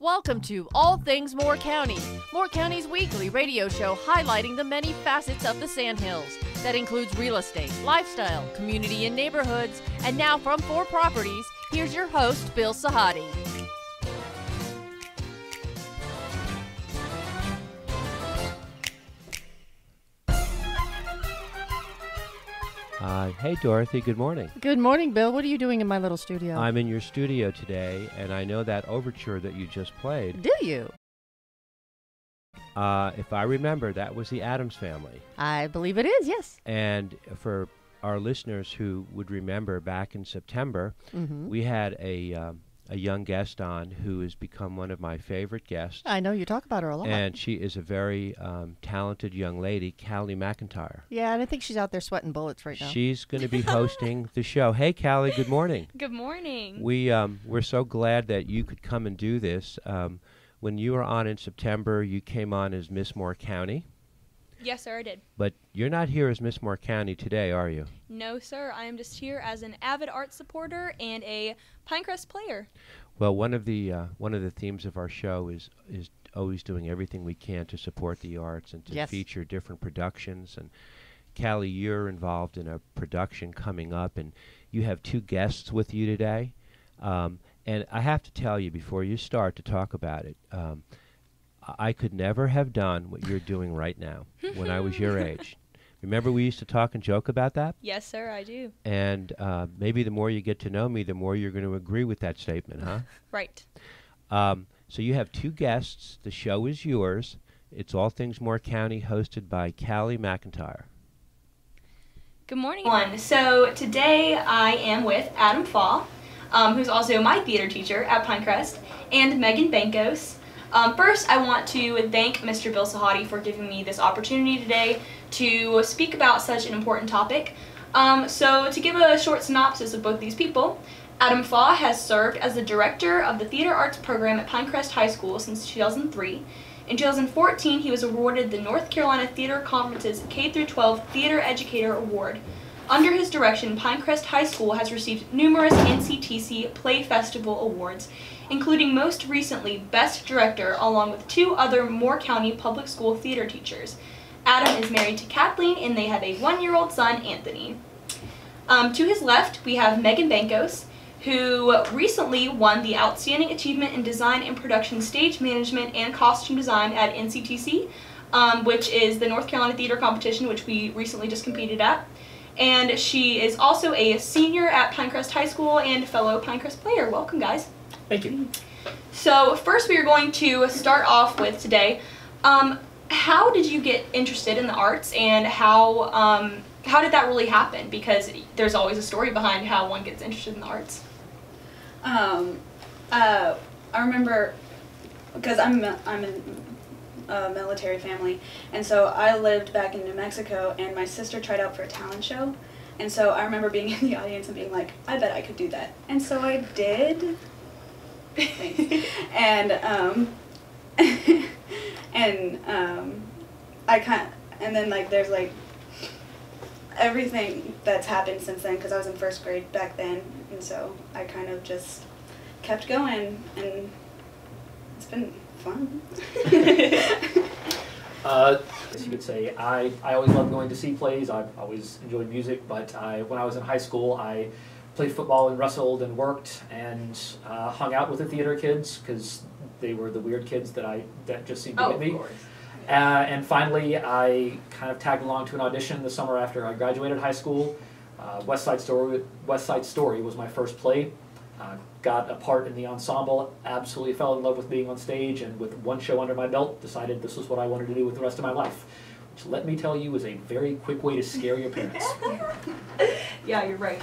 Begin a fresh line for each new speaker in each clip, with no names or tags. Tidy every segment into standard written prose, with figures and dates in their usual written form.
Welcome to All Things Moore County, Moore County's weekly radio show highlighting the many facets of the Sandhills. That includes real estate, lifestyle, community and neighborhoods. And now from 4 Properties, here's your host, Bill Sahadi.
Hey, Dorothy, good morning.
Good morning, Bill. What are you doing in my little studio?
I'm in your studio today, and I know that overture that you just played.
Do you?
If I remember, that was the Addams Family.
I believe it is, yes.
And for our listeners who would remember, back in September, we had a young guest on who has become one of my favorite guests.
I know you talk about her a lot.
And she is a very talented young lady, Calli McIntyre.
Yeah, and I think she's out there sweating bullets right now.
She's going to be hosting the show. Hey, Calli, good morning.
Good morning.
We're so glad that you could come and do this. When you were on in September, you came on as Miss Moore County.
Yes, sir, I did.
But you're not here as Miss Moore County today, are you?
No, sir. I am just here as an avid art supporter and a Pinecrest player.
Well, one of the themes of our show is always doing everything we can to support the arts and to feature different productions. And Calli, you're involved in a production coming up, and you have 2 guests with you today. And I have to tell you before you start to talk about it, I could never have done what you're doing right now when I was your age. Remember we used to talk and joke about that?
Yes, sir, I do.
And maybe the more you get to know me, the more you're going to agree with that statement, huh?
Right.
So you have 2 guests. The show is yours. It's All Things Moore County, hosted by Calli McIntyre.
Good morning, everyone. So today I am with Adam Faw, who's also my theater teacher at Pinecrest, and Megan Bankos. First, I want to thank Mr. Bill Sahadi for giving me this opportunity today to speak about such an important topic. So to give a short synopsis of both these people, Adam Faw has served as the director of the theater arts program at Pinecrest High School since 2003. In 2014, he was awarded the North Carolina Theater Conference's K-12 Theater Educator Award. Under his direction, Pinecrest High School has received numerous NCTC Play Festival awards, including most recently Best Director, along with 2 other Moore County public school theater teachers. Adam is married to Kathleen, and they have a 1-year-old son, Anthony. To his left, we have Megan Bankos, who recently won the Outstanding Achievement in Design and Production Stage Management and Costume Design at NCTC, which is the North Carolina Theater Competition, which we recently just competed at. And she is also a senior at Pinecrest High School and fellow Pinecrest player. Welcome, guys.
Thank you.
So first we are going to start off with today, how did you get interested in the arts, and how did that really happen? Because there's always a story behind how one gets interested in the arts.
I remember, because I'm in a military family, and so I lived back in New Mexico, and my sister tried out for a talent show, and so I remember being in the audience and being like, I bet I could do that. And so I did. Thanks. And and then like there's like everything that's happened since then, because I was in 1st grade back then, and so I kind of just kept going, and it's been fun.
As you could say, I always loved going to see plays. I've always enjoyed music, but when I was in high school, I played football and wrestled and worked and hung out with the theater kids, because they were the weird kids that just seemed to get me. And finally, I kind of tagged along to an audition the summer after I graduated high school. West Side Story was my first play. Got a part in the ensemble, absolutely fell in love with being on stage, and with 1 show under my belt, decided this was what I wanted to do with the rest of my life. Which, let me tell you, is a very quick way to scare your parents.
Yeah, you're right.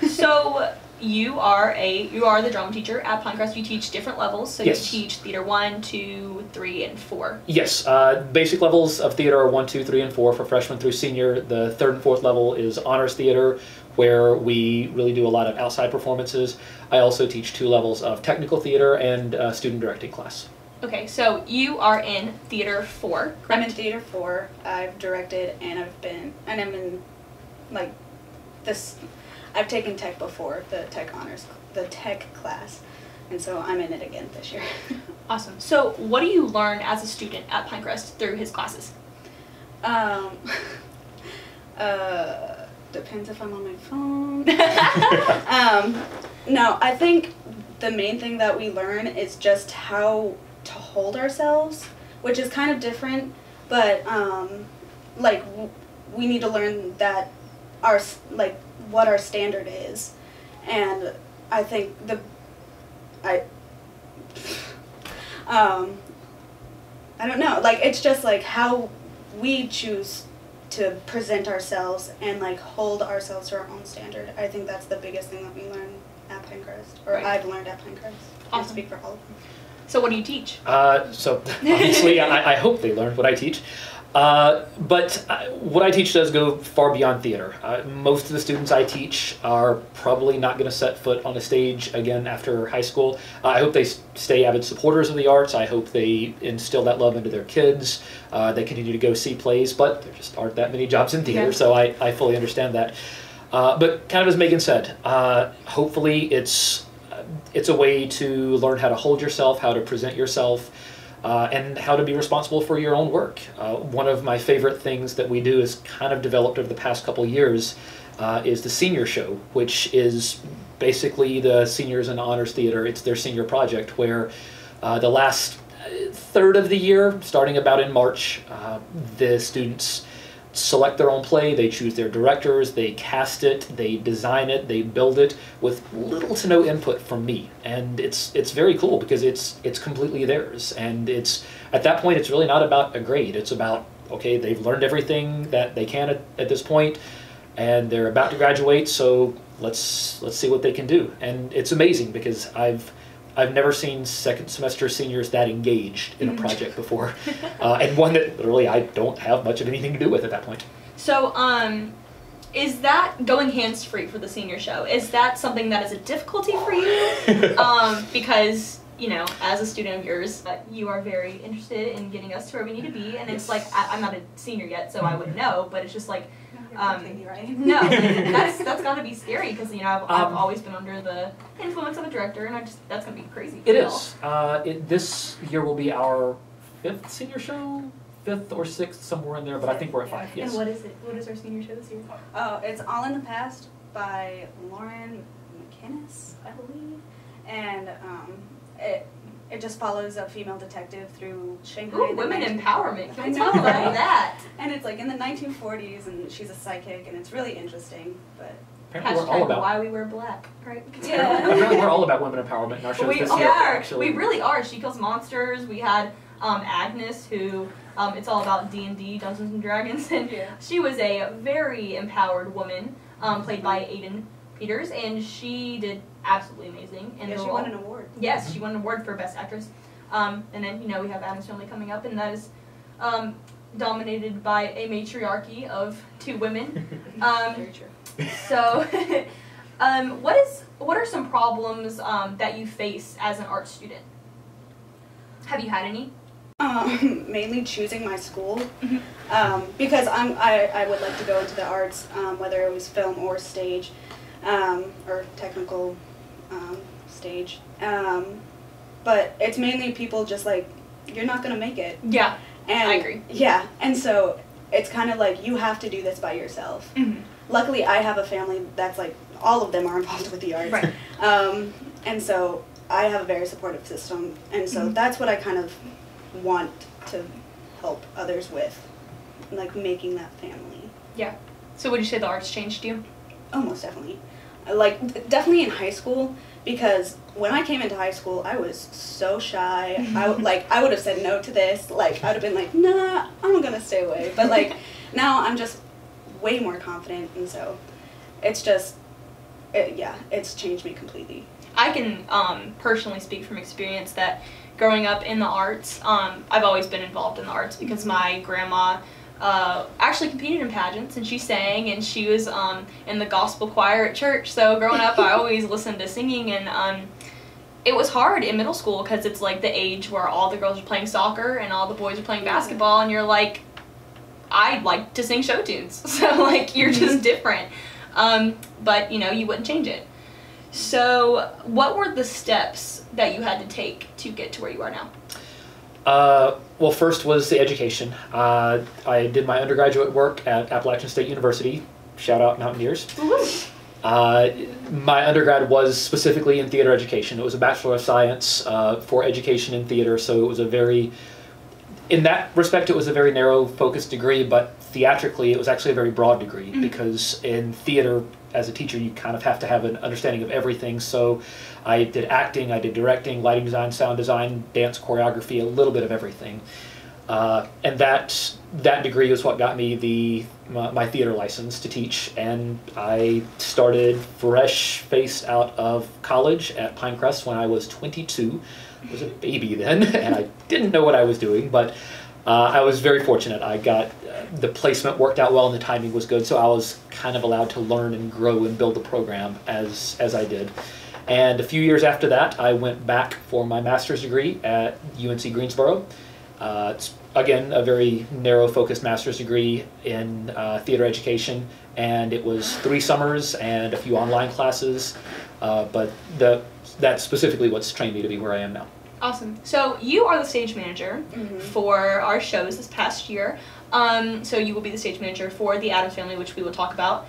So you are the drama teacher at Pinecrest. You teach different levels, so
Yes.
You teach theater 1, 2, 3, and 4.
Yes, basic levels of theater are 1, 2, 3, and 4 for freshman through senior. The 3rd and 4th level is honors theater, where we really do a lot of outside performances. I also teach 2 levels of technical theater and student directing class.
Okay, so you are in theater 4, correct?
I'm in theater 4. I've directed, and I'm in like this. I've taken tech before, the tech class, and so I'm in it again this year.
Awesome. So what do you learn as a student at Pinecrest through his classes?
Depends if I'm on my phone. No, I think the main thing that we learn is just how to hold ourselves, which is kind of different, but like we need to learn that our what our standard is, and I think I don't know, like it's just like how we choose to present ourselves and like hold ourselves to our own standard. I think that's the biggest thing that we learn at Pinecrest, or I've learned at Pinecrest.
Awesome.
I speak for all of them.
So what do you teach?
So obviously I hope they learned what I teach. But what I teach does go far beyond theater. Most of the students I teach are probably not going to set foot on a stage again after high school. I hope they stay avid supporters of the arts. I hope they instill that love into their kids. They continue to go see plays, but there just aren't that many jobs in theater, so I fully understand that. But kind of as Megan said, hopefully it's a way to learn how to hold yourself, how to present yourself, and how to be responsible for your own work. One of my favorite things that we do is kind of developed over the past couple years is the senior show, which is basically the seniors in honors theater. It's their senior project where the last third of the year, starting about in March, the students select their own play, they choose their directors, they cast it, they design it, they build it with little to no input from me. And it's very cool because it's completely theirs. And it's at that point it's really not about a grade. It's about, okay, they've learned everything that they can at this point and they're about to graduate, so let's see what they can do. And it's amazing because I've never seen second semester seniors that engaged in a project before, and one that literally I don't have much of anything to do with at that point.
So, is that going hands-free for the senior show? Is that something that is a difficulty for you? Because, you know, as a student of yours, you are very interested in getting us to where we need to be, and it's like, I'm not a senior yet, so I wouldn't know, but it's just like, no, that's got to be scary because, you know, I've always been under the influence of a director, and that's going to be crazy.
It is. This year will be our 5th senior show, 5th or 6th, somewhere in there, but I think we're at 5. Yes.
And what is it? What is our senior show this year?
Oh, it's All in the Past by Lauren McInnes, I believe, and it just follows a female detective through Shanghai.
Ooh, women empowerment. Can I talk about that?
And it's like in the 1940s, and she's a psychic, and it's really interesting. But
apparently we're all about
why we wear black, right?
Yeah.
Apparently we're all about women empowerment in our shows this year. Actually,
we really are. She kills monsters. We had Agnes, who it's all about D&D, Dungeons and Dragons, and she was a very empowered woman, played by Aiden Peters, and she did absolutely amazing. And
she won an award.
Yes, she won an award for Best Actress. And then, you know, we have Adam's Family coming up, and that is dominated by a matriarchy of 2 women.
Very true.
So, what are some problems that you face as an art student? Have you had any?
Mainly choosing my school, because I would like to go into the arts, whether it was film or stage, or technical stage. But it's mainly people just like, you're not going to make it.
Yeah,
and
I agree.
Yeah, and so it's kind of like, you have to do this by yourself. Luckily, I have a family that's like, all of them are involved with the arts.
Right.
And so I have a very supportive system, and so that's what I kind of want to help others with, like making that family.
Yeah. So would you say the arts changed you?
Oh, most definitely. Like, definitely in high school, because when I came into high school, I was so shy. I would have said no to this. Like, I would have been like, nah, I'm gonna stay away. But like, now I'm just way more confident, and so it's just, it's changed me completely.
I can personally speak from experience that growing up in the arts, I've always been involved in the arts because my grandma actually competed in pageants, and she sang, and she was in the gospel choir at church. So growing up, I always listened to singing, and it was hard in middle school because it's like the age where all the girls are playing soccer and all the boys are playing basketball, and you're like, I like to sing show tunes, so like you're just different. But you know, you wouldn't change it. So what were the steps that you had to take to get to where you are now?
Well, first was the education. I did my undergraduate work at Appalachian State University. Shout out Mountaineers. My undergrad was specifically in theater education. It was a Bachelor of Science for education in theater, so it was a very, in that respect, it was a very narrow focused degree, but theatrically it was actually a very broad degree, because in theater, as a teacher, you kind of have to have an understanding of everything. So I did acting, I did directing, lighting design, sound design, dance choreography, a little bit of everything. And that degree is what got me my theater license to teach, and I started fresh-faced out of college at Pinecrest when I was 22. I was a baby then, and I didn't know what I was doing, but I was very fortunate. I got the placement worked out well and the timing was good, so I was kind of allowed to learn and grow and build the program as I did. And a few years after that, I went back for my master's degree at UNC Greensboro. It's, again, a very narrow-focused master's degree in theater education, and it was 3 summers and a few online classes, but that's specifically what's trained me to be where I am now.
Awesome. So you are the stage manager for our shows this past year. So you will be the stage manager for The Addams Family, which we will talk about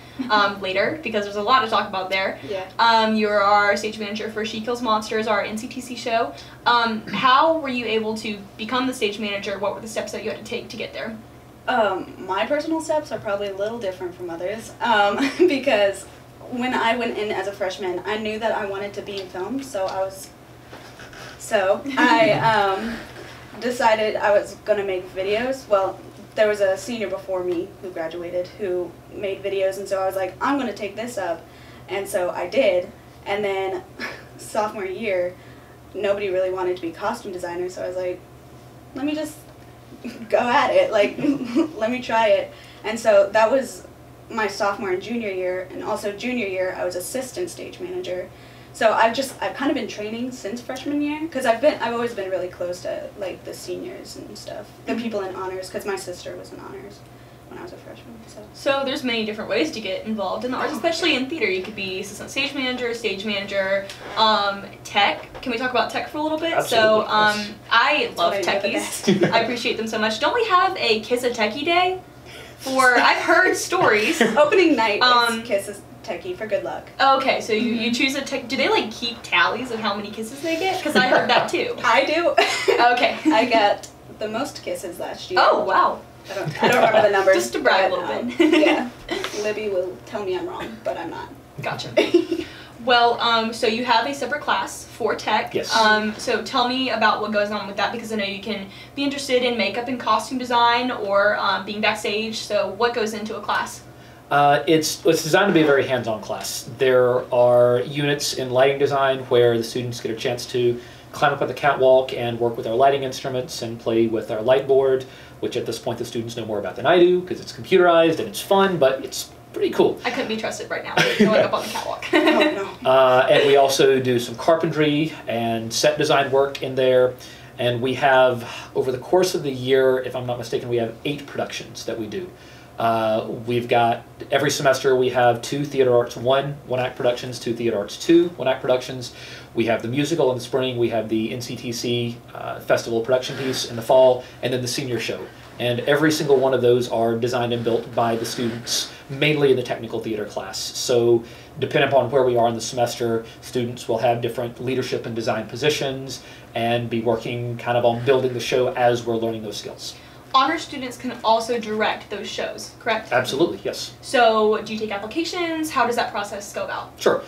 later, because there's a lot to talk about there.
Yeah.
You're our stage manager for She Kills Monsters, our NCTC show. How were you able to become the stage manager? What were the steps that you had to take to get there?
My personal steps are probably a little different from others, because when I went in as a freshman, I knew that I wanted to be in film, so I decided I was going to make videos. Well, there was a senior before me who graduated who made videos, and so I was like, I'm going to take this up. And so I did. And then sophomore year, nobody really wanted to be costume designer, so I was like, let me just go at it. Like, let me try it. And so that was my sophomore and junior year, and also junior year, I was assistant stage manager. So I've kind of been training since freshman year, because I've always been really close to like the seniors and stuff, the people in honors, because my sister was in honors when I was a freshman.
So there's many different ways to get involved in the arts, especially in theater. You could be assistant stage manager, tech. Can we talk about tech for a little bit?
Absolutely,
So I love techies. I appreciate them so much. Don't we have a Kiss a Techie Day? I've heard stories.
Opening night is Kisses Techie for good luck.
Okay, so you choose a tech. Do they like keep tallies of how many kisses they get? Because I heard that too.
I do.
Okay.
I got the most kisses last year.
Oh wow.
I don't remember the numbers.
Just to brag a little bit.
Yeah. Libby will tell me I'm wrong, but I'm not.
Gotcha. Well, so you have a separate class for tech.
Yes.
So tell me about what goes on with that, because I know you can be interested in makeup and costume design or being backstage. So what goes into a class?
It's designed to be a very hands-on class. There are units in lighting design where the students get a chance to climb up on the catwalk and work with our lighting instruments and play with our light board, which at this point the students know more about than I do, because it's computerized and it's fun, but it's pretty cool.
I couldn't be trusted right now going up on the catwalk.
Oh, no.
And we also do some carpentry and set design work in there. And we have, over the course of the year, if I'm not mistaken, we have 8 productions that we do. We've got, every semester we have 2 Theater Arts 1 one-act productions, 2 Theater Arts 2 one-act productions. We have the musical in the spring, we have the NCTC festival production piece in the fall, and then the senior show. And every single one of those are designed and built by the students, mainly in the technical theater class. So depending upon where we are in the semester, students will have different leadership and design positions and be working kind of on building the show as we're learning those skills.
Honor students can also direct those shows, correct?
Absolutely, yes.
So do you take applications? How does that process go about?
Sure.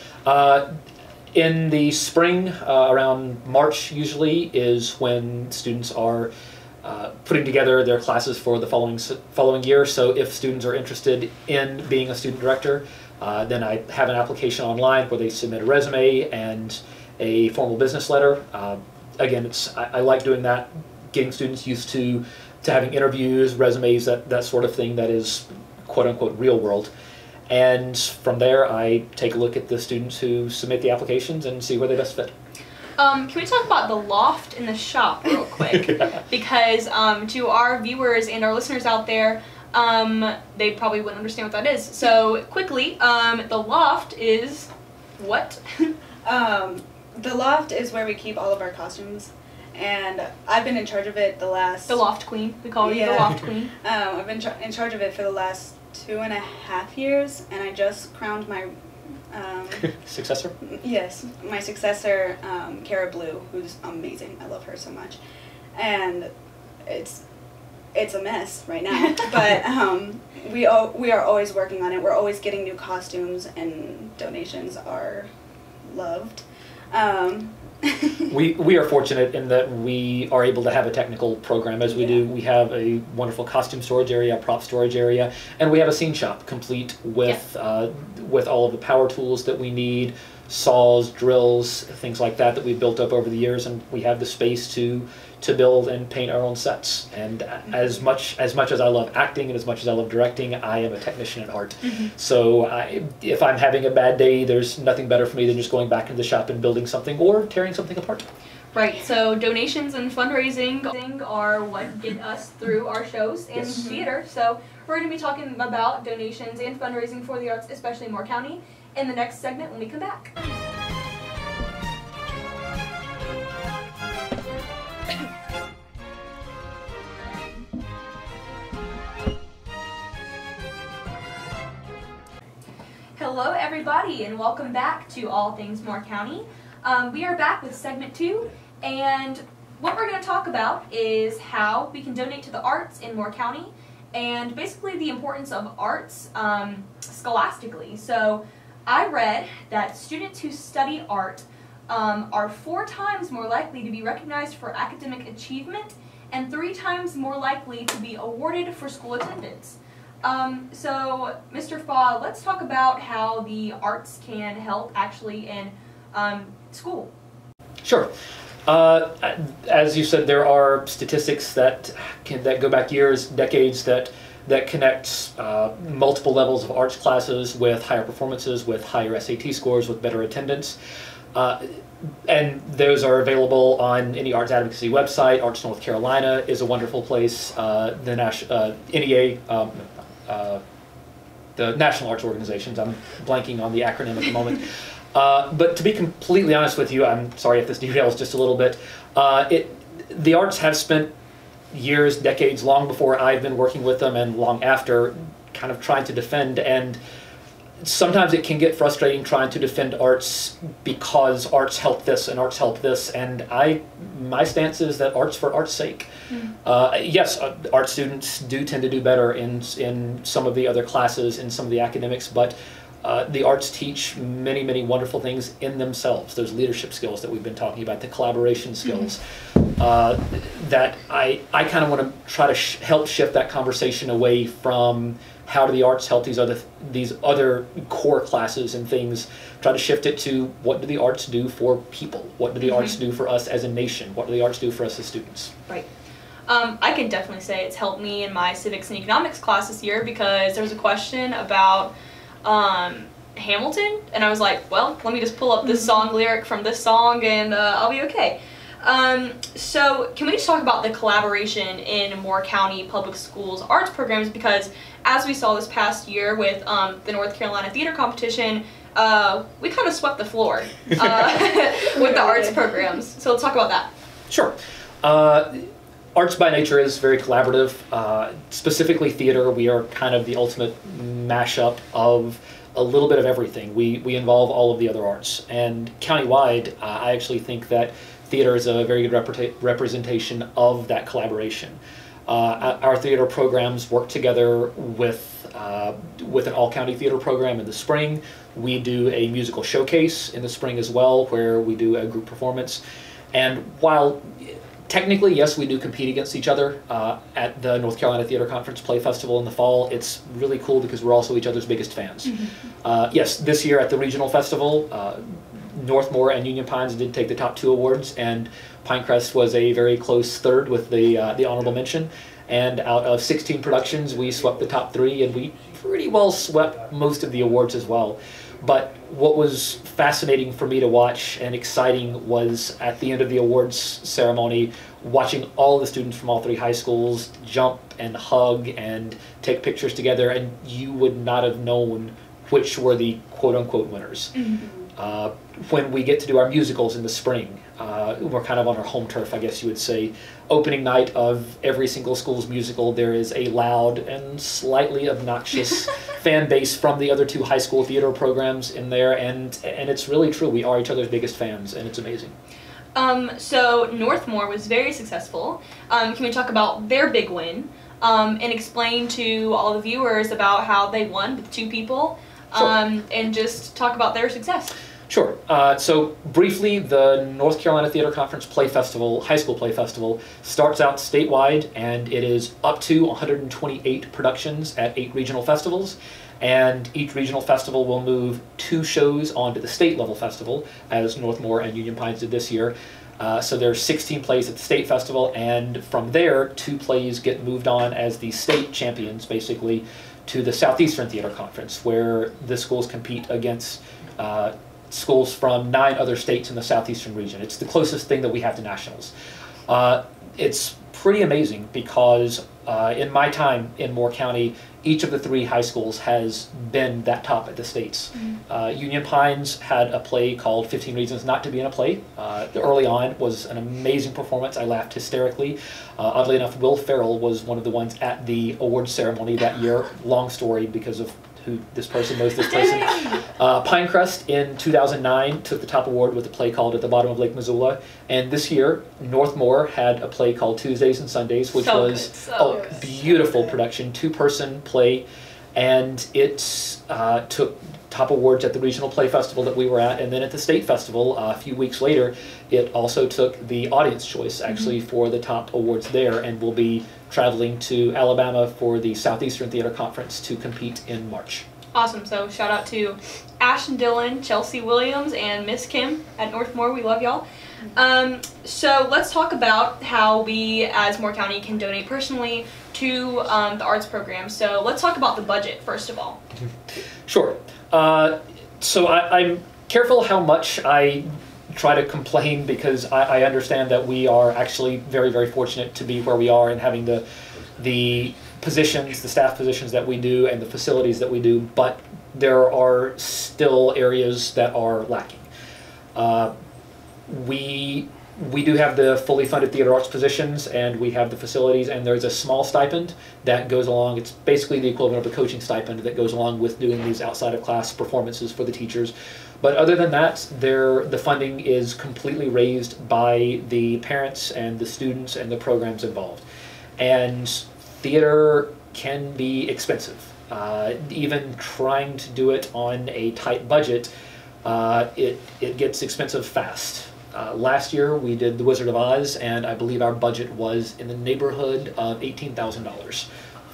In the spring, around March usually, is when students are putting together their classes for the following year. So if students are interested in being a student director, then I have an application online where they submit a resume and a formal business letter. Again, I like doing that, getting students used to having interviews, resumes, that sort of thing that is quote-unquote real world. And from there, I take a look at the students who submit the applications and see where they best fit.
Can we talk about the loft and the shop real quick? Because to our viewers and our listeners out there, they probably wouldn't understand what that is. So quickly, the loft is What?
The loft is where we keep all of our costumes, and I've been in charge of it the
loft queen. We call you the loft queen.
I've been in charge of it for the last 2.5 years, and I just crowned my
successor?
Yes, my successor, Cara Blue, who's amazing. I love her so much. And it's a mess right now, but we are always working on it. We're always getting new costumes, and donations are loved.
We are fortunate in that we are able to have a technical program as we do. We have a wonderful costume storage area, prop storage area, and we have a scene shop complete with all of the power tools that we need, saws, drills, things like that we've built up over the years, and we have the space to build and paint our own sets. And as much as I love acting and as much as I love directing, I am a technician at heart. So if I'm having a bad day, there's nothing better for me than just going back into the shop and building something or tearing something apart.
Right, so donations and fundraising are what get us through our shows and theater. So we're going to be talking about donations and fundraising for the arts, especially in Moore County, in the next segment when we come back. Hello everybody, and welcome back to All Things Moore County. We are back with segment 2, and what we're going to talk about is how we can donate to the arts in Moore County, and basically the importance of arts scholastically. So I read that students who study art are 4 times more likely to be recognized for academic achievement and 3 times more likely to be awarded for school attendance. So, Mr. Faw, let's talk about how the arts can help actually in school.
Sure. As you said, there are statistics that go back years, decades, that connect multiple levels of arts classes with higher performances, with higher SAT scores, with better attendance. And those are available on any arts advocacy website. Arts North Carolina is a wonderful place. The NEA, the National Arts Organizations, I'm blanking on the acronym at the moment. But to be completely honest with you, I'm sorry if this derails just a little bit, the arts have spent years, decades, long before I've been working with them and long after, kind of trying to defend, and sometimes it can get frustrating trying to defend arts because arts help this and arts help this, and my stance is that art's for art's sake. Yes, art students do tend to do better in some of the other classes, in some of the academics, but the arts teach many, many wonderful things in themselves. Those leadership skills that we've been talking about, the collaboration skills, that I kind of want to try to help shift that conversation away from how do the arts help these other core classes and things, try to shift it to what do the arts do for people? What do the arts do for us as a nation? What do the arts do for us as students?
Right. I can definitely say it's helped me in my civics and economics class this year, because there was a question about Hamilton, and I was like, well, let me just pull up this song lyric from this song and I'll be okay. So can we just talk about the collaboration in Moore County Public Schools arts programs, because as we saw this past year with the North Carolina Theater Competition, we kind of swept the floor with the arts programs. So let's talk about that.
Sure. Arts by nature is very collaborative. Specifically theater, we are kind of the ultimate mashup of a little bit of everything. We involve all of the other arts. And countywide, I actually think that theater is a very good representation of that collaboration. Our theater programs work together with an all-county theater program in the spring. We do a musical showcase in the spring as well, where we do a group performance. And while technically, yes, we do compete against each other at the North Carolina Theater Conference Play Festival in the fall. It's really cool because we're also each other's biggest fans. Yes, this year at the regional festival, Northmore and Union Pines did take the top 2 awards, and Pinecrest was a very close third with the honorable mention. And out of 16 productions, we swept the top 3, and we pretty well swept most of the awards as well. But what was fascinating for me to watch and exciting was at the end of the awards ceremony, watching all the students from all 3 high schools jump and hug and take pictures together, and you would not have known which were the quote-unquote winners. when we get to do our musicals in the spring. We're kind of on our home turf, I guess you would say. Opening night of every single school's musical, there is a loud and slightly obnoxious fan base from the other 2 high school theater programs in there, and it's really true. We are each other's biggest fans, and it's amazing.
So Northmore was very successful. Can we talk about their big win, and explain to all the viewers about how they won with 2 people,
Sure.
and just talk about their success?
Sure. So briefly, the North Carolina Theater Conference Play Festival, High School Play Festival, starts out statewide, and it is up to 128 productions at 8 regional festivals. And each regional festival will move 2 shows onto the state level festival, as Northmore and Union Pines did this year. So there's 16 plays at the state festival, and from there, 2 plays get moved on as the state champions, basically, to the Southeastern Theater Conference, where the schools compete against schools from 9 other states in the Southeastern region. It's the closest thing that we have to nationals. It's pretty amazing because in my time in Moore County, each of the 3 high schools has been that top at the states. Union Pines had a play called 15 Reasons Not to Be in a Play. Early on was an amazing performance. I laughed hysterically. Oddly enough, Will Ferrell was one of the ones at the awards ceremony that year. Long story because of who this person knows this person. Pinecrest in 2009 took the top award with a play called At the Bottom of Lake Missoula. And this year, Northmore had a play called Tuesdays and Sundays, which was a beautiful production, 2-person play. And it took top awards at the regional play festival that we were at. And then at the state festival, a few weeks later, it also took the audience choice, actually, for the top awards there, and will be traveling to Alabama for the Southeastern Theater Conference to compete in March.
Awesome. So shout out to Ashton Dillon, Chelsea Williams, and Miss Kim at Northmore. We love y'all. So let's talk about how we as Moore County can donate personally to the arts program. So let's talk about the budget first of all.
Sure. So I'm careful how much I try to complain, because I understand that we are actually very, very fortunate to be where we are and having the positions, the staff positions that we do and the facilities that we do, but there are still areas that are lacking. We do have the fully funded theater arts positions, and we have the facilities, and there's a small stipend that goes along. It's basically the equivalent of a coaching stipend that goes along with doing these outside of class performances for the teachers. But other than that, the funding is completely raised by the parents and the students and the programs involved. And theater can be expensive. Even trying to do it on a tight budget, it gets expensive fast. Last year we did The Wizard of Oz, and I believe our budget was in the neighborhood of $18,000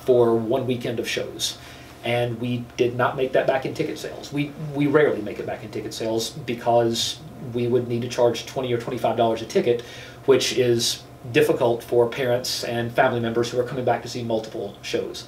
for 1 weekend of shows. And we did not make that back in ticket sales. We rarely make it back in ticket sales because we would need to charge $20 or $25 a ticket, which is difficult for parents and family members who are coming back to see multiple shows.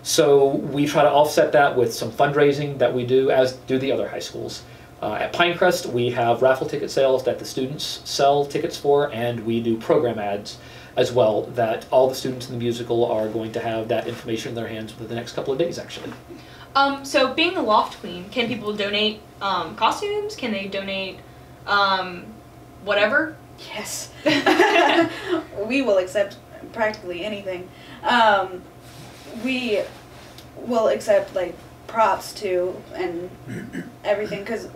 So we try to offset that with some fundraising that we do, as do the other high schools. At Pinecrest, we have raffle ticket sales that the students sell tickets for, and we do program ads as well that all the students in the musical are going to have that information in their hands within the next couple of days, actually.
So being a loft queen, can people donate costumes? Can they donate whatever?
Yes. We will accept practically anything. We will accept like props too and everything, because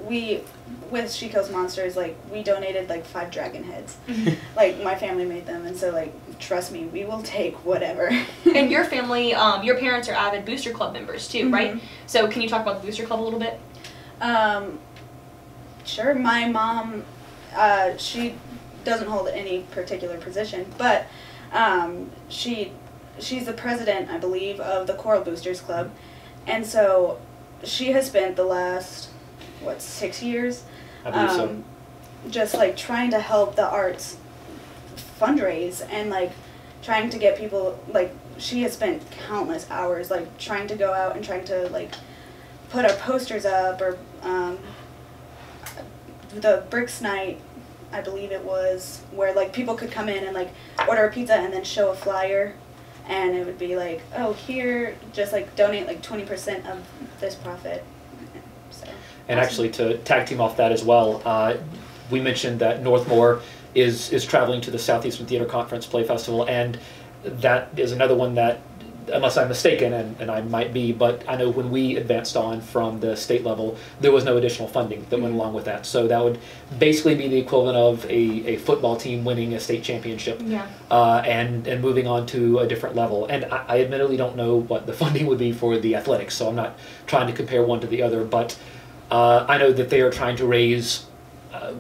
with She Kills Monsters, like we donated like 5 dragon heads. Like my family made them, and so like trust me, we will take whatever.
And your family, your parents are avid Booster Club members too, right? So can you talk about the Booster Club a little bit?
Sure. My mom, she doesn't hold any particular position, but she's the president, I believe, of the Choral Boosters Club. And so she has spent the last, 6 years,
I believe so.
Just like trying to help the arts fundraise and like trying to get people, like she has spent countless hours like trying to go out and trying to like put our posters up, or the Bricks Night, I believe it was, where like people could come in and like order a pizza and then show a flyer. And it would be like, oh, here, just like donate like 20% of this profit. So.
And actually, to tag team off that as well, we mentioned that Northmore is traveling to the Southeastern Theater Conference Play Festival, and that is another one that, unless I'm mistaken, and I might be, but I know when we advanced on from the state level, there was no additional funding that went along with that. So that would basically be the equivalent of a football team winning a state championship, and moving on to a different level. And I admittedly don't know what the funding would be for the athletics, so I'm not trying to compare one to the other, but I know that they are trying to raise.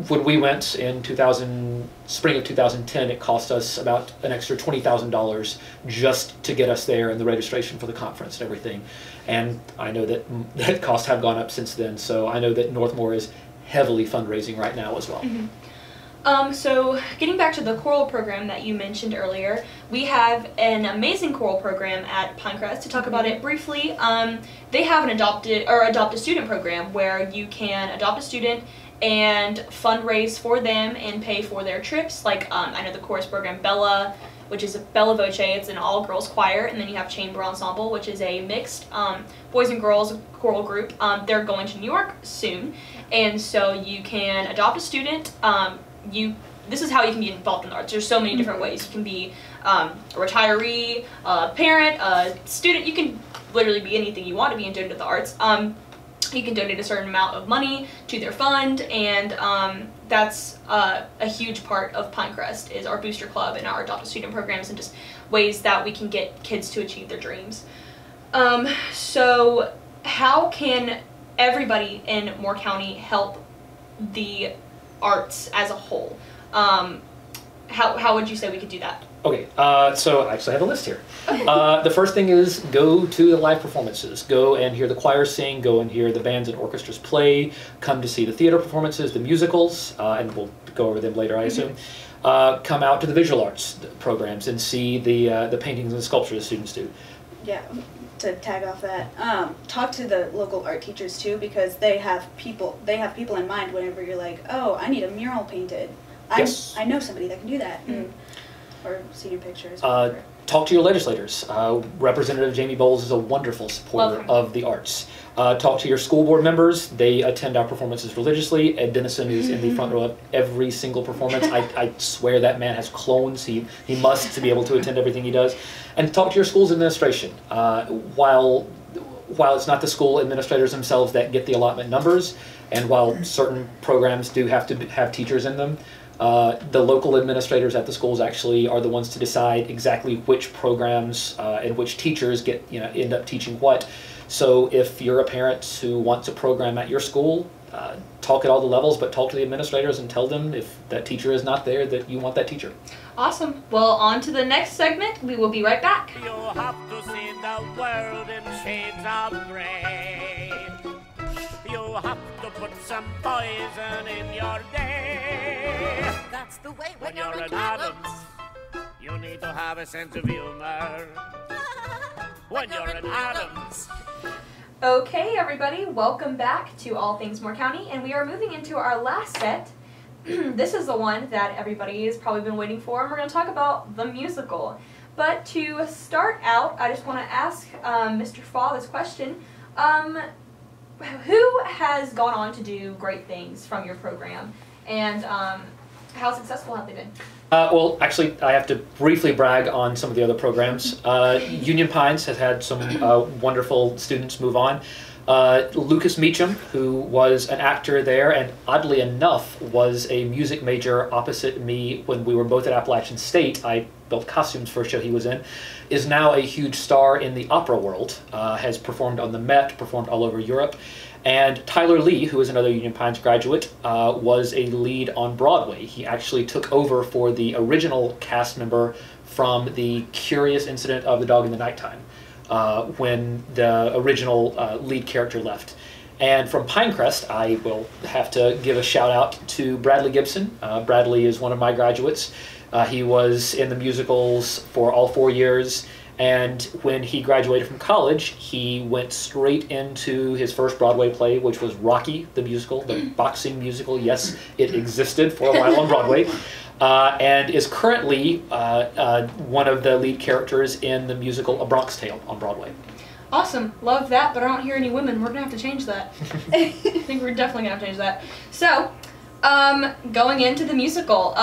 When we went in spring of 2010, it cost us about an extra $20,000 just to get us there and the registration for the conference and everything. And I know that costs have gone up since then, so I know that Northmore is heavily fundraising right now as well.
So getting back to the choral program that you mentioned earlier, we have an amazing choral program at Pinecrest. To talk about it briefly, they have an adopt a student program where you can adopt a student and fundraise for them and pay for their trips. Like I know the chorus program Bella, which is a Bella Voce, it's an all-girls choir, and then you have Chamber Ensemble, which is a mixed boys and girls choral group. They're going to New York soon, and so you can adopt a student. This is how you can be involved in the arts. There's so many different ways. You can be a retiree, a parent, a student. You can literally be anything you want to be and donate to the arts. You can donate a certain amount of money to their fund, and that's a huge part of Pinecrest is our booster club and our adopt a student programs and just ways that we can get kids to achieve their dreams. So how can everybody in Moore County help the arts as a whole? How would you say we could do that?
Okay, so I actually have a list here. The first thing is go to the live performances. Go and hear the choirs sing, go and hear the bands and orchestras play, come to see the theater performances, the musicals, and we'll go over them later, I assume. Come out to the visual arts programs and see the paintings and sculptures the students do. Yeah,
to tag off that, talk to the local art teachers too, because they have people in mind whenever you're like, oh, I need a mural painted.
Yes.
I know somebody that can do that. Or see your pictures.
Talk to your legislators. Representative Jamie Bowles is a wonderful supporter of the arts. Talk to your school board members. They attend our performances religiously. Ed Dennison is in the front row of every single performance. I swear that man has clones. He must to be able to attend everything he does. And talk to your school's administration. While it's not the school administrators themselves that get the allotment numbers, and while certain programs do have to have teachers in them, the local administrators at the schools actually are the ones to decide exactly which programs and which teachers end up teaching what. So if you're a parent who wants a program at your school, talk at all the levels, but talk to the administrators and tell them if that teacher is not there that you want that teacher.
Awesome. Well, on to the next segment. We will be right back.
You have to see the world in shades of gray. You have to put some poison in your day.
That's the way
when you're an Adams. You need to have a sense of humor. When you're an Adams.
Okay, everybody, welcome back to All Things Moore County, and we are moving into our last set. This is the one that everybody has probably been waiting for, and we're going to talk about the musical. But to start out, I just want to ask Mr. Fall this question. Who has gone on to do great things from your program, and how successful have they been?
Well, actually, I have to briefly brag on some of the other programs. Union Pines has had some wonderful students move on. Lucas Meacham, who was an actor there and oddly enough was a music major opposite me when we were both at Appalachian State. I built costumes for a show he was in, is now a huge star in the opera world, has performed on the Met, performed all over Europe. And Tyler Lee, who is another Union Pines graduate, was a lead on Broadway. He actually took over for the original cast member from The Curious Incident of the Dog in the Nighttime, when the original lead character left. And from Pinecrest, I will have to give a shout out to Bradley Gibson. Bradley is one of my graduates. He was in the musicals for all 4 years. And when he graduated from college, he went straight into his first Broadway play, which was Rocky, the musical, the boxing musical. Yes, it existed for a while on Broadway. And is currently one of the lead characters in the musical A Bronx Tale on Broadway.
Awesome. Love that, but I don't hear any women. We're going to have to change that. I think we're definitely going to have to change that. So, going into the musical.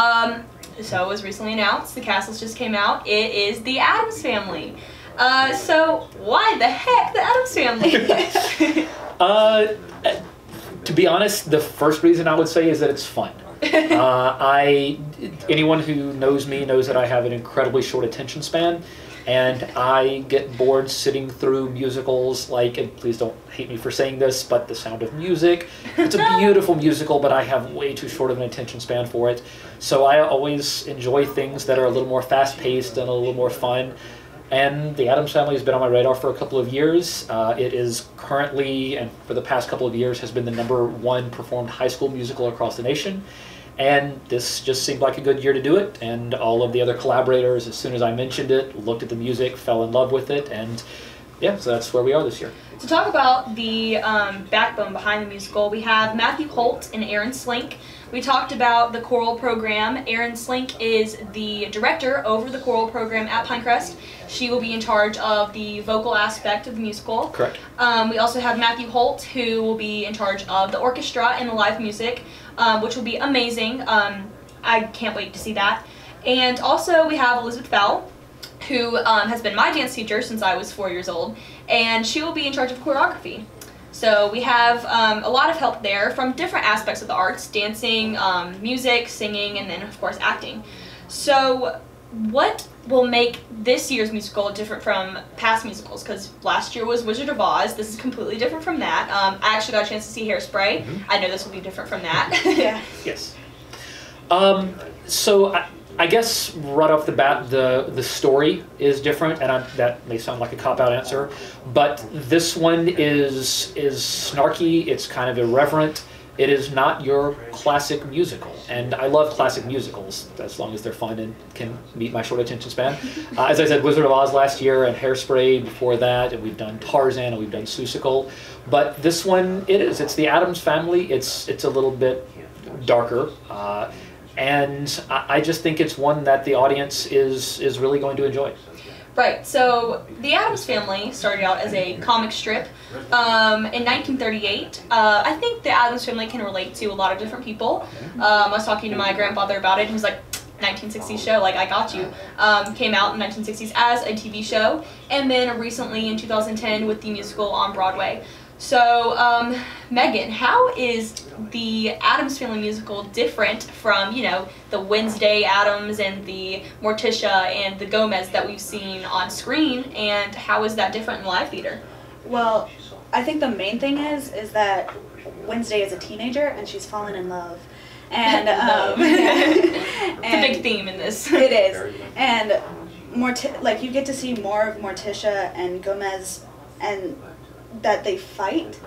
So it was recently announced. The cast list just came out. It is the Addams Family. So why the heck the Addams Family?
To be honest, the first reason I would say is that it's fun. Anyone who knows me knows that I have an incredibly short attention span, and I get bored sitting through musicals like, and please don't hate me for saying this, but The Sound of Music. It's a beautiful musical, but I have way too short of an attention span for it. So I always enjoy things that are a little more fast-paced and a little more fun. And the Addams Family has been on my radar for a couple of years. It is currently, and for the past couple of years, has been the #1 performed high school musical across the nation. And this just seemed like a good year to do it. And all of the other collaborators, as soon as I mentioned it, looked at the music, fell in love with it. And yeah, so that's where we are this year.
To talk about the backbone behind the musical, we have Matthew Holt and Aaron Slink. We talked about the choral program. Aaron Slink is the director over the choral program at Pinecrest. She will be in charge of the vocal aspect of the musical.
Correct.
We also have Matthew Holt, who will be in charge of the orchestra and the live music, which will be amazing. I can't wait to see that. And also we have Elizabeth Fowle, who has been my dance teacher since I was 4 years old, and she will be in charge of choreography. So we have a lot of help there from different aspects of the arts: dancing, music, singing, and then of course acting. So what will make this year's musical different from past musicals? Because last year was Wizard of Oz. This is completely different from that. I actually got a chance to see Hairspray. I know this will be different from that.
Yeah.
Yes. So I guess right off the bat, the story is different, and that may sound like a cop-out answer, but this one is snarky. It's kind of irreverent. It is not your classic musical, and I love classic musicals as long as they're fun and can meet my short attention span. As I said, Wizard of Oz last year and Hairspray before that, and we've done Tarzan and we've done Seussical, but this one it's the Addams Family. It's a little bit darker. And I just think it's one that the audience is really going to enjoy.
Right, so the Addams Family started out as a comic strip in 1938. I think the Addams Family can relate to a lot of different people. I was talking to my grandfather about it. He was like, 1960s show, like I got you. Came out in the 1960s as a TV show, and then recently in 2010 with the musical on Broadway. So, Megan, how is the Addams Family musical different from, you know, the Wednesday Addams and the Morticia and the Gomez that we've seen on screen, and how is that different in live theater?
Well, I think the main thing is that Wednesday is a teenager and she's fallen in love. And,
it's a big theme in this.
It is. And like you get to see more of Morticia and Gomez, and that they fight,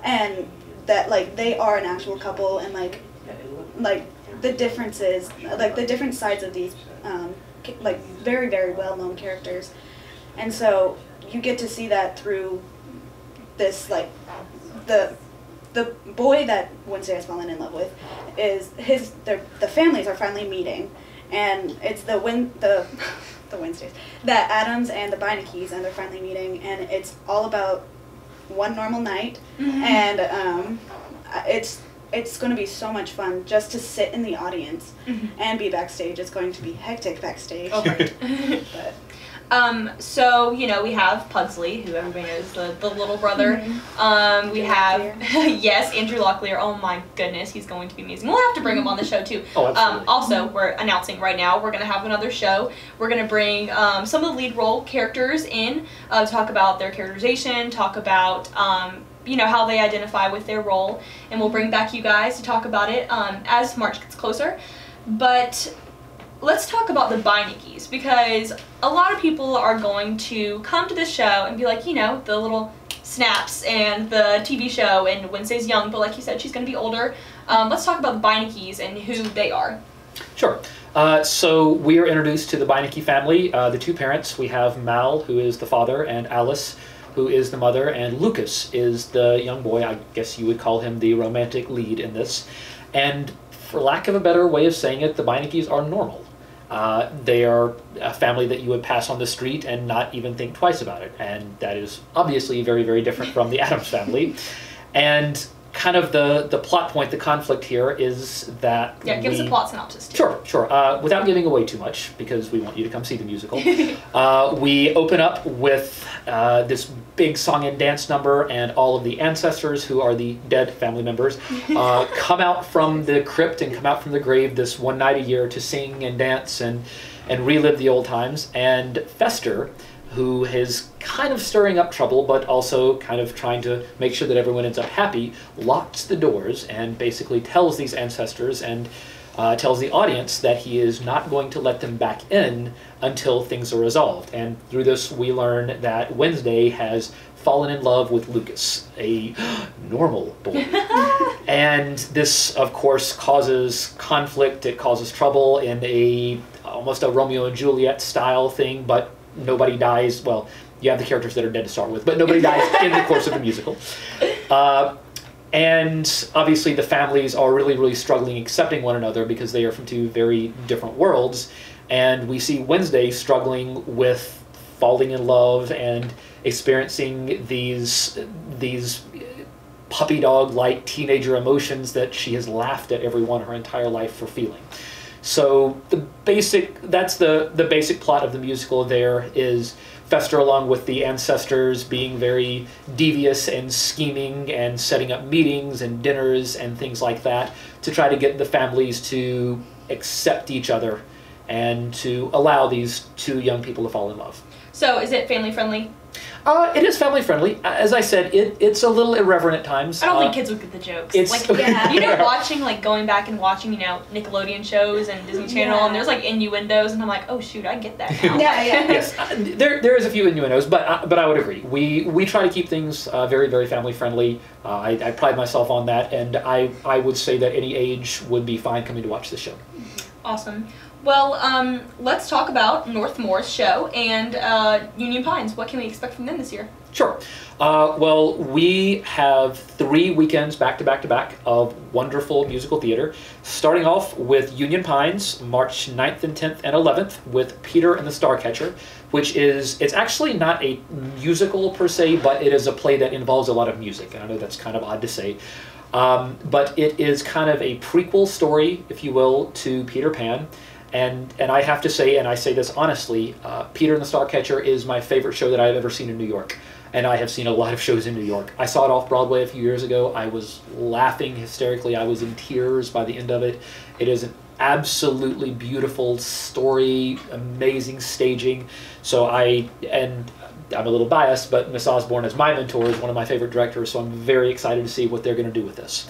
and that like they are an actual couple, and like the differences, like the different sides of these like very, very well-known characters. And so you get to see that through this, like the boy that Wednesday has fallen in love with is the families are finally meeting, and it's the Wednesdays, that Addams and the Beinecke's, and they're finally meeting, and it's all about one normal night. And it's going to be so much fun just to sit in the audience and be backstage. It's going to be hectic backstage.
Oh, right. But so, you know, we have Pugsley, who everybody knows, the little brother. We have, yes, Andrew Locklear. Oh my goodness, he's going to be amazing. We'll have to bring him on the show too.
Oh, absolutely.
Also, we're announcing right now, we're going to have another show. We're going to bring some of the lead role characters in, talk about their characterization, talk about you know, how they identify with their role, and we'll bring back you guys to talk about it as March gets closer. But let's talk about the Beinecke's, because a lot of people are going to come to this show and be like, you know, the little snaps and the TV show, and Wednesday's young, but like you said, she's going to be older. Let's talk about the Beinecke's and who they are.
Sure. So we are introduced to the Beinecke family, the two parents. We have Mal, who is the father, and Alice, who is the mother, and Lucas is the young boy. I guess you would call him the romantic lead in this. And for lack of a better way of saying it, the Beinecke's are normal. They are a family that you would pass on the street and not even think twice about it. And that is obviously very, very different from the Addams family. And kind of the plot point, the conflict here is that
give us a plot synopsis too.
Sure. Without giving away too much, because we want you to come see the musical, we open up with this big song and dance number, and all of the ancestors, who are the dead family members, come out from the crypt and come out from the grave this one night a year to sing and dance and relive the old times. And Fester, who is kind of stirring up trouble, but also kind of trying to make sure that everyone ends up happy, locks the doors and basically tells these ancestors and tells the audience that he is not going to let them back in until things are resolved. And through this, we learn that Wednesday has fallen in love with Lucas, a normal boy. And this, of course, causes conflict. It causes trouble in almost a Romeo and Juliet style thing, but nobody dies. Well, you have the characters that are dead to start with, but nobody dies in the course of the musical. And obviously the families are really, really struggling accepting one another because they are from two very different worlds. And we see Wednesday struggling with falling in love and experiencing these puppy dog-like teenager emotions that she has laughed at everyone her entire life for feeling. So that's the basic plot of the musical. There is Fester, along with the ancestors, being very devious and scheming and setting up meetings and dinners and things like that to try to get the families to accept each other and to allow these two young people to fall in love.
So is it family friendly?
It is family friendly. As I said, it's a little irreverent at times.
I don't think kids would get the jokes. Going back and watching, Nickelodeon shows and Disney Channel, and there's innuendos, and I'm like, oh shoot, I get that now.
Yes, there is a few innuendos, but I would agree. We try to keep things very, very family friendly. I pride myself on that, and I would say that any age would be fine coming to watch the show.
Awesome. Well, let's talk about Northmore's show and Union Pines. What can we expect from them this year?
Sure. Well, we have 3 weekends back to back to back of wonderful musical theater, starting off with Union Pines, March 9th and 10th and 11th, with Peter and the Starcatcher, which it's actually not a musical per se, but it is a play that involves a lot of music. And I know that's kind of odd to say. But it is kind of a prequel story, if you will, to Peter Pan. And I have to say, and I say this honestly, Peter and the Starcatcher is my favorite show that I've ever seen in New York. And I have seen a lot of shows in New York. I saw it off Broadway a few years ago. I was laughing hysterically. I was in tears by the end of it. It is an absolutely beautiful story, amazing staging. So I'm a little biased, but Miss Osborne as my mentor is one of my favorite directors, so I'm very excited to see what they're going to do with this.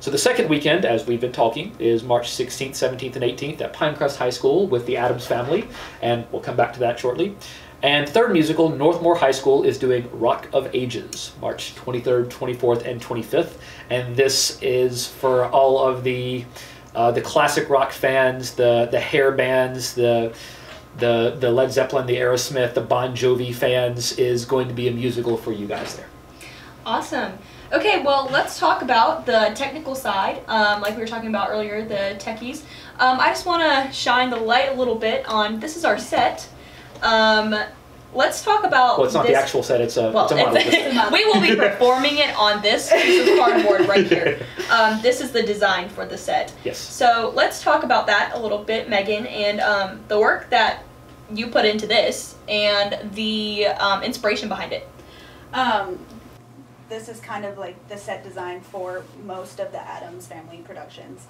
So the second weekend, as we've been talking, is March 16th, 17th, and 18th at Pinecrest High School with the Addams Family, and we'll come back to that shortly. And third musical, Northmore High School is doing Rock of Ages, March 23rd, 24th, and 25th, and this is for all of the classic rock fans, the hair bands, the Led Zeppelin, the Aerosmith, the Bon Jovi fans. Is going to be a musical for you guys there.
Awesome. Okay, well, let's talk about the technical side. Like we were talking about earlier, the techies. I just want to shine the light a little bit on, this is our set. Let's talk about
Well, it's not the actual set, it's a model.
We will be performing it on this piece of cardboard right here. This is the design for the set.
Yes.
So let's talk about that a little bit, Megan, and the work that you put into this and the inspiration behind it.
This is kind of like the set design for most of the Addams Family productions.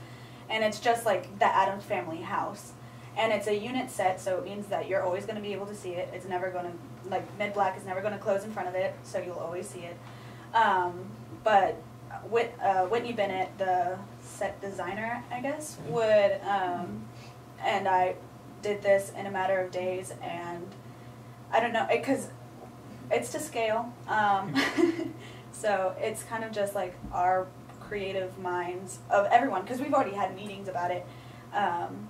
And it's just like the Addams Family house. And it's a unit set, so it means that you're always going to be able to see it. It's never going to, like, mid-black is never going to close in front of it, so you'll always see it. But Whitney Bennett, the set designer, I guess, and I did this in a matter of days, and I don't know, because it's to scale. So it's kind of just like our creative minds of everyone, because we've already had meetings about it,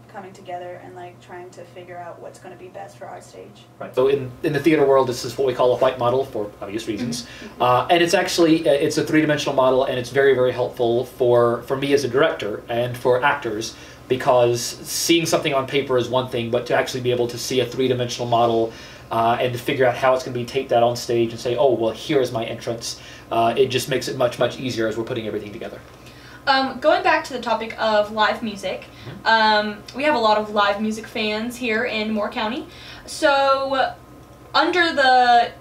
coming together and like trying to figure out what's going to be best for our stage.
Right. So in the theater world, this is what we call a white model for obvious reasons, and it's actually it's a 3-dimensional model, and it's very, very helpful for me as a director and for actors because seeing something on paper is one thing, but to actually be able to see a three-dimensional model and to figure out how it's going to be taped out on stage and say, oh, well, here is my entrance, it just makes it much, much easier as we're putting everything together.
Going back to the topic of live music, we have a lot of live music fans here in Moore County. So, under the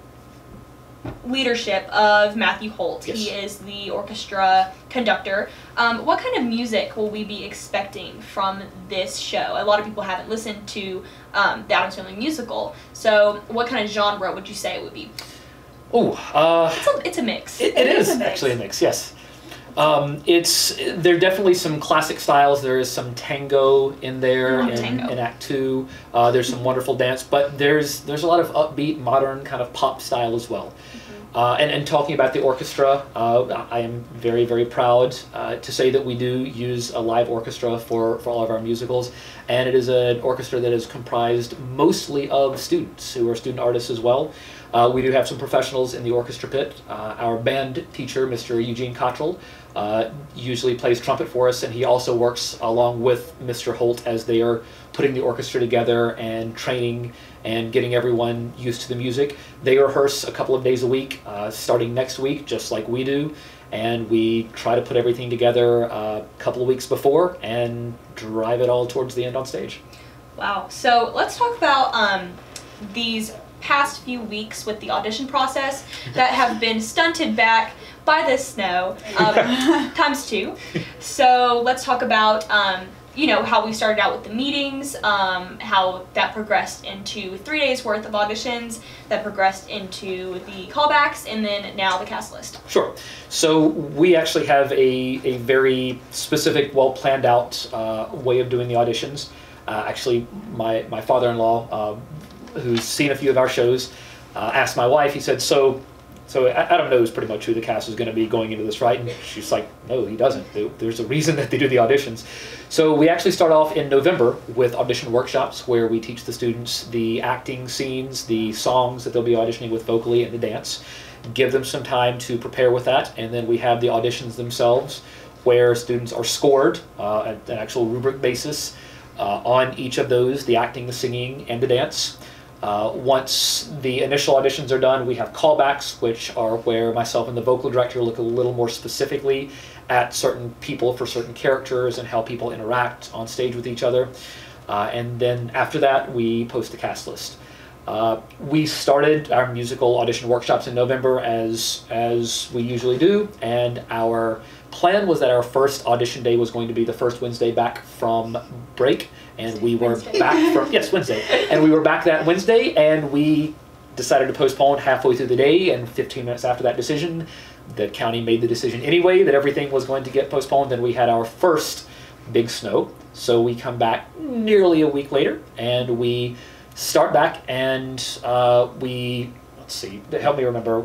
leadership of Matthew Holt,
yes.
He is the orchestra conductor. What kind of music will we be expecting from this show? A lot of people haven't listened to the Addams Family musical, so what kind of genre would you say it would be?
Oh,
it's a mix.
It is actually a mix, yes. There are definitely some classic styles. There is some tango in there in Act 2. There's some wonderful dance, but there's a lot of upbeat, modern kind of pop style as well. And talking about the orchestra, I am very, very proud to say that we do use a live orchestra for all of our musicals, and it is an orchestra that is comprised mostly of students who are student artists as well. We do have some professionals in the orchestra pit. Our band teacher, Mr. Eugene Cottrell, usually plays trumpet for us, and he also works along with Mr. Holt as they are putting the orchestra together and training and getting everyone used to the music. They rehearse a couple of days a week, starting next week, just like we do, and we try to put everything together a couple of weeks before and drive it all towards the end on stage. Wow.
So let's talk about these past few weeks with the audition process that have been stunted back by the snow times 2. So let's talk about how we started out with the meetings, how that progressed into 3 days worth of auditions, that progressed into the callbacks, and then now the cast list.
Sure. So we actually have a very specific, well planned out way of doing the auditions. Actually, my father-in-law, who's seen a few of our shows, asked my wife, he said, so Adam knows pretty much who the cast is going to be going into this, right? And she's like, no, he doesn't. There's a reason that they do the auditions. So we actually start off in November with audition workshops where we teach the students the acting scenes, the songs that they'll be auditioning with vocally, and the dance. Give them some time to prepare with that, and then we have the auditions themselves where students are scored at an actual rubric basis on each of those, the acting, the singing, and the dance. Once the initial auditions are done, we have callbacks, which are where myself and the vocal director look a little more specifically at certain people for certain characters and how people interact on stage with each other. And then after that, we post the cast list. We started our musical audition workshops in November as we usually do, and our plan was that our first audition day was going to be the first Wednesday back from break, and we were back from, yes, Wednesday, and we were back that Wednesday, and we decided to postpone halfway through the day, and 15 minutes after that decision, the county made the decision anyway that everything was going to get postponed, and we had our first big snow. So we come back nearly a week later, and we start back, and we, let's see, help me remember,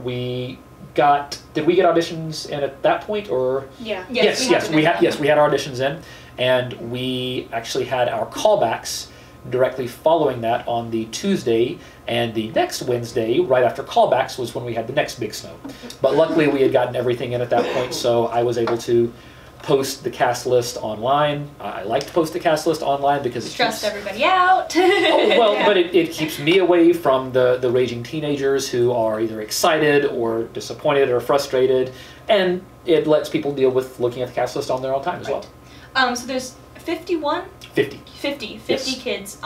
did we get auditions in at that point, or?
Yeah.
Yes,
we had our auditions in, and we actually had our callbacks directly following that on the Tuesday, and the next Wednesday, right after callbacks, was when we had the next big snow. But luckily we had gotten everything in at that point, so I was able to post the cast list online. I like to post the cast list online because it
stressed everybody out.
But it keeps me away from the raging teenagers who are either excited or disappointed or frustrated, and it lets people deal with looking at the cast list on their own time as well.
So there's 51?
50
yes. Kids.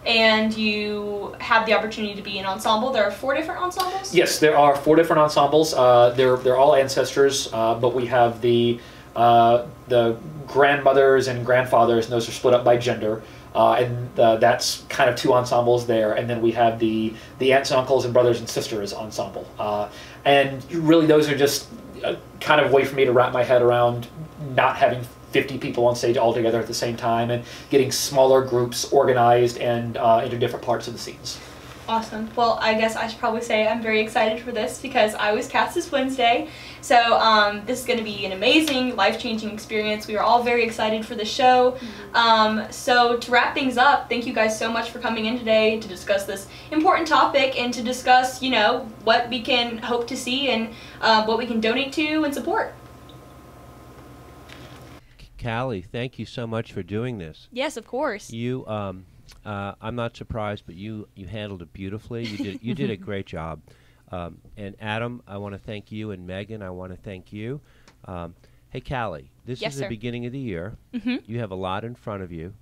And you have the opportunity to be in ensemble. There are 4 different ensembles?
Yes, there are 4 different ensembles. They're all ancestors, but we have the grandmothers and grandfathers, and those are split up by gender, and that's kind of 2 ensembles there, and then we have the aunts and uncles and brothers and sisters ensemble, and really those are just kind of a way for me to wrap my head around not having 50 people on stage all together at the same time and getting smaller groups organized and into different parts of the scenes.
Awesome. Well, I guess I should probably say I'm very excited for this because I was cast this Wednesday. So this is going to be an amazing, life-changing experience. We are all very excited for the show. So to wrap things up, thank you guys so much for coming in today to discuss this important topic and to discuss, what we can hope to see and what we can donate to and support.
Calli, thank you so much for doing this.
Yes, of course.
You, I'm not surprised, but you handled it beautifully. You did a great job. And Adam, I want to thank you, and Megan, I want to thank you. Hey, Calli, this
Yes,
is
sir.
the beginning of the year. You have a lot in front of you.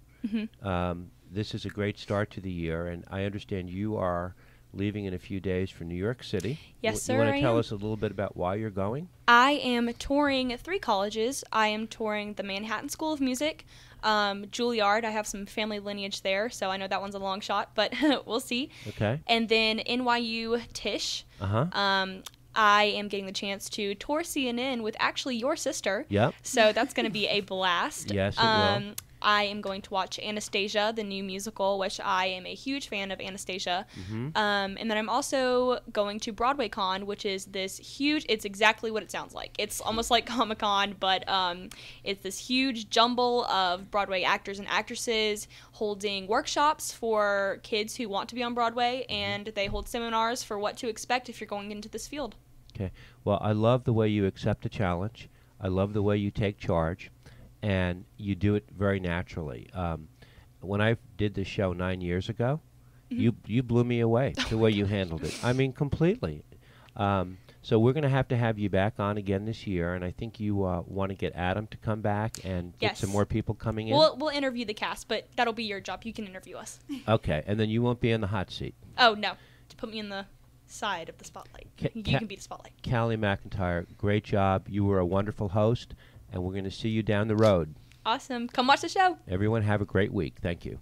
This is a great start to the year, and I understand you are leaving in a few days for New York City.
Yes, sir,
You want
I
to tell
am.
us a little bit about why you're going?
I am touring 3 colleges. I am touring the Manhattan School of Music, Juilliard. I have some family lineage there, so I know that one's a long shot, but we'll see.
Okay.
And then NYU Tisch. I am getting the chance to tour CNN with actually your sister.
Yep.
So that's going to be a blast.
Yes, it will.
I am going to watch Anastasia, the new musical, which I am a huge fan of Anastasia. And then I'm also going to Broadway Con, which is this huge, it's exactly what it sounds like. It's almost like Comic-Con, but it's this huge jumble of Broadway actors and actresses holding workshops for kids who want to be on Broadway, and they hold seminars for what to expect if you're going into this field.
Okay. Well, I love the way you accept a challenge. I love the way you take charge. And you do it very naturally. When I did this show 9 years ago, you blew me away the way you handled it. I mean, completely. So we're going to have you back on again this year, and I think you want to get Adam to come back and get some more people coming in.
We'll interview the cast, but that'll be your job. You can interview us.
Okay, and then you won't be in the hot seat.
Oh, no. To put me in the side of the spotlight. You can be the spotlight.
Calli McIntyre, great job. You were a wonderful host. And we're going to see you down the road.
Awesome. Come watch the show.
Everyone have a great week. Thank you.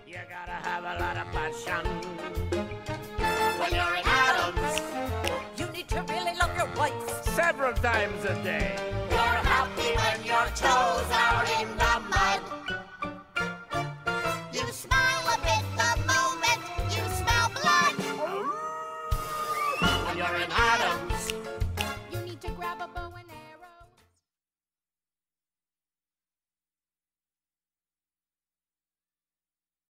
You gotta have a lot of passion when you're in Adams.
You need to really love your wife.
Several times a day.
You're happy when your toes are in the